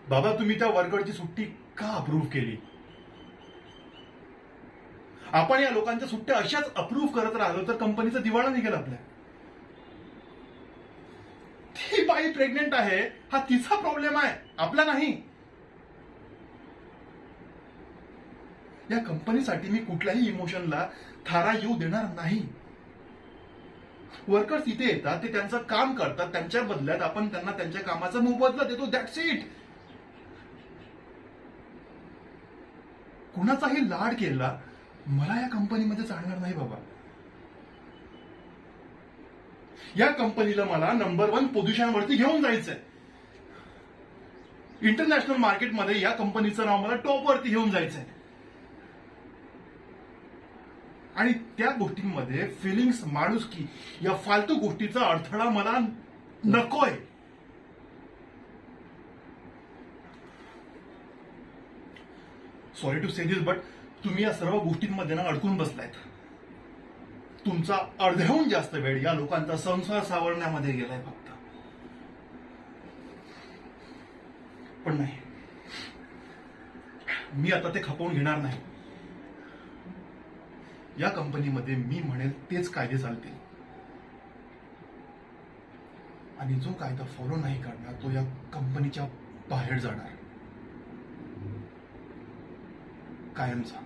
बाबा तुम्ही त्या वर्करची सुट्टी का अप्रूव्ह केली? आपण या लोकांच्या सुट्ट्या अशाच अप्रूव्ह करत राहिलो तर कंपनीचा दिवाळा निघेल आपल्या. ती बाई प्रेग्नेंट आहे, हा तिचा प्रॉब्लेम आहे, आपला नाही. या कंपनीसाठी मी कुठल्याही इमोशनला थारा येऊ देणार नाही. वर्कर्स इथे येतात, ते त्यांचं काम करतात, त्यांच्या बदल्यात आपण त्यांना त्यांच्या कामाचा मोबदला देतो. That's it. कुणाचाही लाड केला मला या कंपनीमध्ये चालणार नाही बाबा. या कंपनीला मला नंबर 1 पोझिशनवरती घेऊन जायचंय. इंटरनॅशनल मार्केटमध्ये या कंपनीचं नाव मला टॉपवरती घेऊन जायचंय. आणि त्या गोष्टींमध्ये फिलिंग्स, माणुसकी या फालतू गोष्टीचा अडथळा मला नकोय. Sorry to say this, but तुम्ही या सर्व गोष्टींमध्ये ना अडकून बसलायत. तुमचा अर्ध्याहून जास्त वेळ या लोकांचा संसार सावरण्यामध्ये गेलाय फक्त. पण नाही, मी आता ते खपवून घेणार नाही. या कंपनीमध्ये मी म्हणेल तेच कायदे चालतील. आणि जो कायदा फॉलो नाही करणार तो या कंपनीच्या बाहेर जाणार कायमचा.